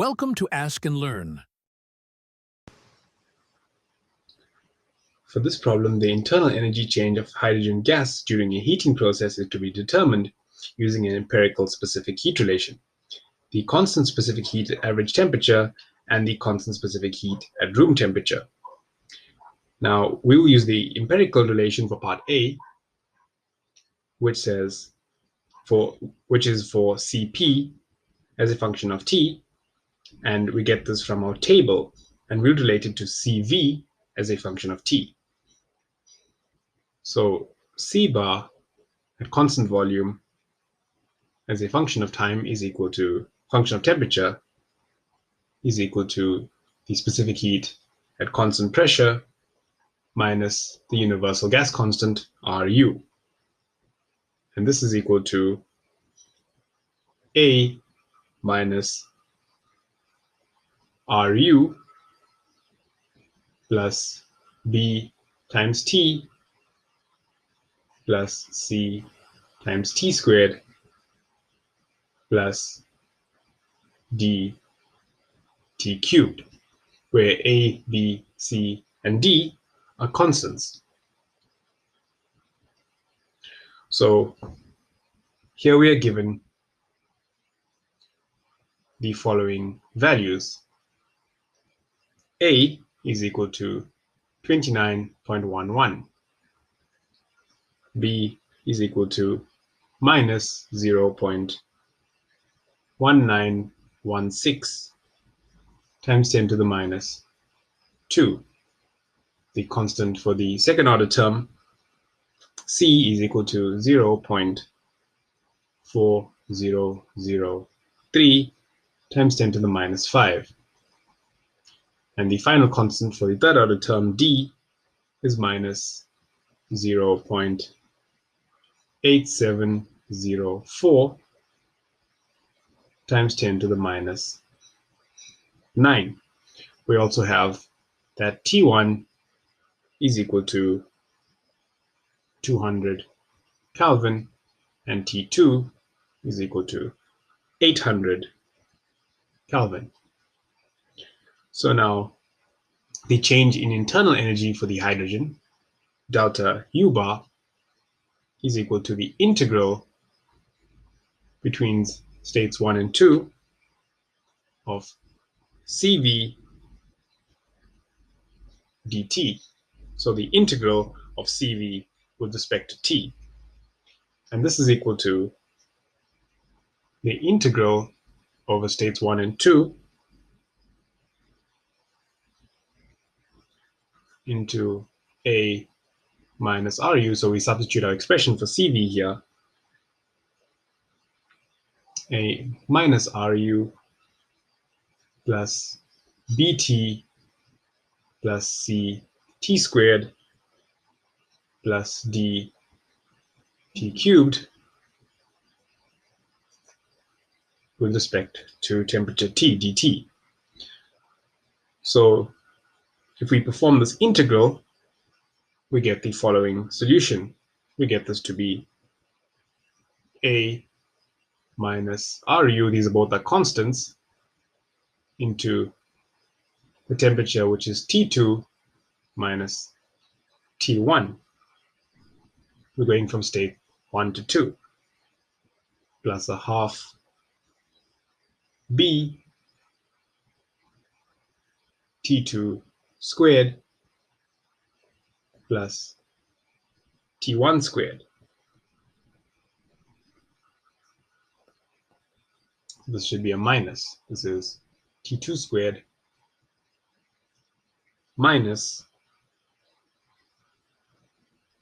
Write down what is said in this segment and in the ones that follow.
Welcome to Ask and Learn. For this problem, the internal energy change of hydrogen gas during a heating process is to be determined using an empirical specific heat relation. The constant specific heat at average temperature and the constant specific heat at room temperature. Now, we will use the empirical relation for part A, which is for Cp as a function of T, and we get this from our table, and we'll relate it to Cv as a function of T. So C bar at constant volume as a function of time is equal to function of temperature is equal to the specific heat at constant pressure minus the universal gas constant Ru. And this is equal to A minus Ru plus B times T plus C times T squared plus D T cubed, where A, B, C, and D are constants. So here we are given the following values. A is equal to 29.11. B is equal to minus 0.1916 times 10 to the minus 2. The constant for the second order term, C, is equal to 0.4003 times 10 to the minus 5. And the final constant for the third order term, D, is minus 0.8704 times 10 to the minus 9. We also have that T1 is equal to 200 Kelvin and T2 is equal to 800 Kelvin. So now the change in internal energy for the hydrogen, delta U bar, is equal to the integral between states 1 and 2 of Cv dt. So the integral of Cv with respect to T. And this is equal to the integral over states 1 and 2 into A minus Ru. So we substitute our expression for Cv here. A minus Ru plus Bt plus C T squared plus D T cubed with respect to temperature T dt. So if we perform this integral, we get the following solution. We get this to be A minus Ru, these are both our constants, into the temperature, which is T2 minus T1. We're going from state 1 to 2, plus a half B T2 squared plus T1 squared. This should be a minus. This is T2 squared minus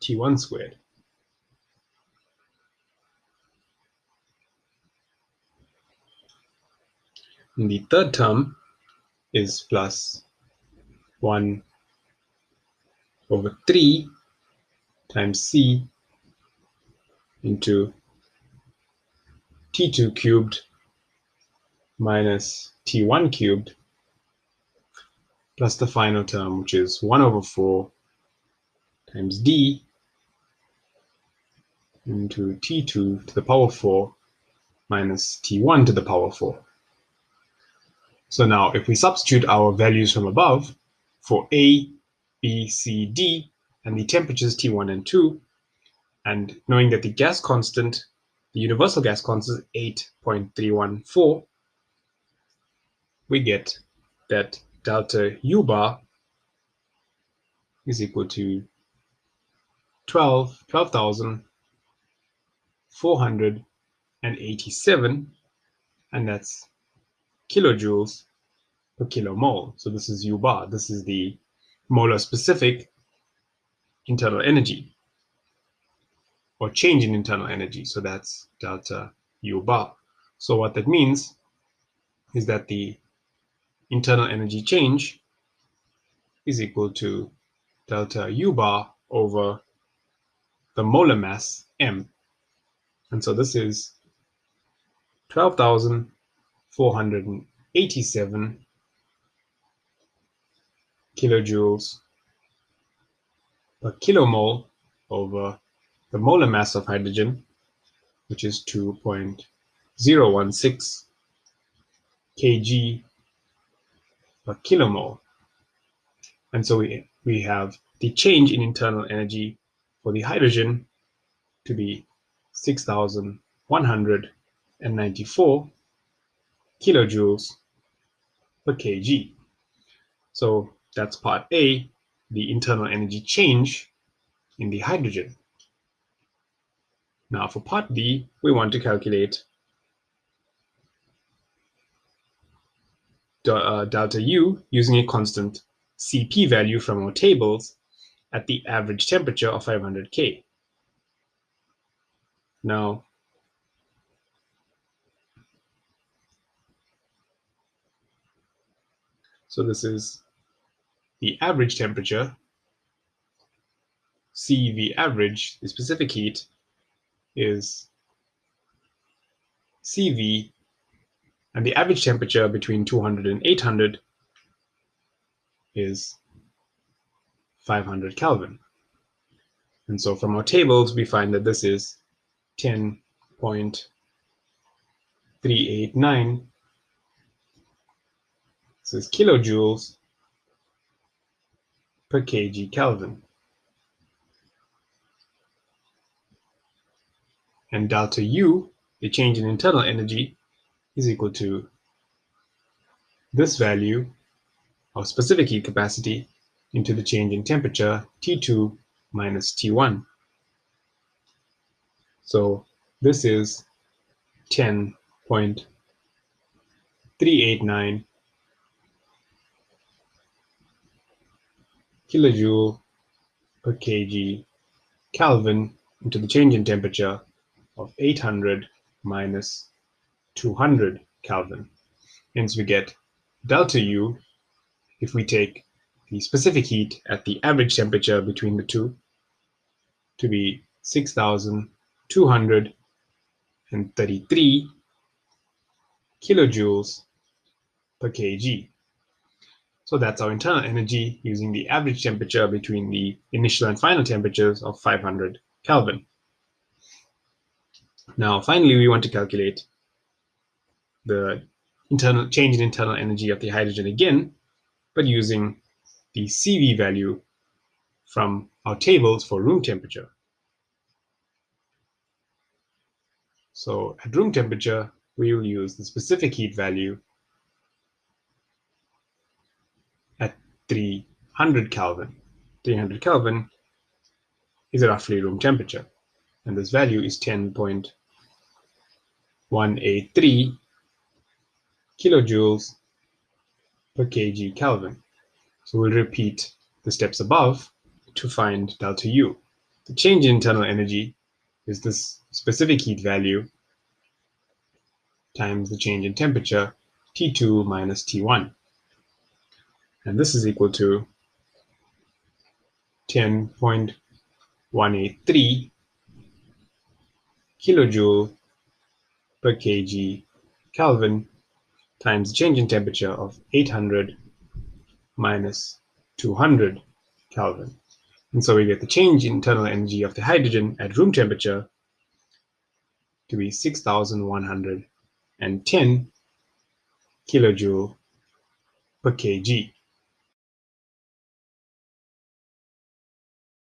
T1 squared. And the third term is plus 1 over 3 times C into T2 cubed minus T1 cubed plus the final term, which is 1 over 4 times D into T2 to the power 4 minus T1 to the power 4. So now if we substitute our values from above for A, B, C, D, and the temperatures T1 and 2, and knowing that the gas constant, the universal gas constant is 8.314, we get that delta U bar is equal to 12,487, and that's kilojoules per kilomole. So this is U bar. This is the molar specific internal energy, or change in internal energy. So that's delta U bar. So what that means is that the internal energy change is equal to delta U bar over the molar mass M. And so this is 12,487 kilojoules per kilomole over the molar mass of hydrogen, which is 2.016 kg per kilomole. And so we have the change in internal energy for the hydrogen to be 6,194 kilojoules per kg. So that's part A, the internal energy change in the hydrogen. Now for part B, we want to calculate delta U using a constant Cp value from our tables at the average temperature of 500 K. Now, so this is the average temperature, CV average, the specific heat, is CV, and the average temperature between 200 and 800 is 500 Kelvin. And so from our tables, we find that this is 10.389. This is kilojoules per kg Kelvin. And delta U, the change in internal energy, is equal to this value of specific heat capacity into the change in temperature, T2 minus T1. So this is 10.389 kilojoule per kg Kelvin into the change in temperature of 800 minus 200 Kelvin. Hence we get delta U if we take the specific heat at the average temperature between the two to be 6,233 kilojoules per kg. So that's our internal energy using the average temperature between the initial and final temperatures of 500 Kelvin. Now, finally, we want to calculate the internal change in internal energy of the hydrogen again, but using the CV value from our tables for room temperature. So at room temperature, we will use the specific heat value at 300 Kelvin. 300 Kelvin is roughly room temperature, and this value is 10.183 kilojoules per kg Kelvin. So we'll repeat the steps above to find delta U. The change in internal energy is this specific heat value times the change in temperature, T2 minus T1. And this is equal to 10.183 kilojoule per kg Kelvin times the change in temperature of 800 minus 200 Kelvin. And so we get the change in internal energy of the hydrogen at room temperature to be 6,110 kilojoule per kg.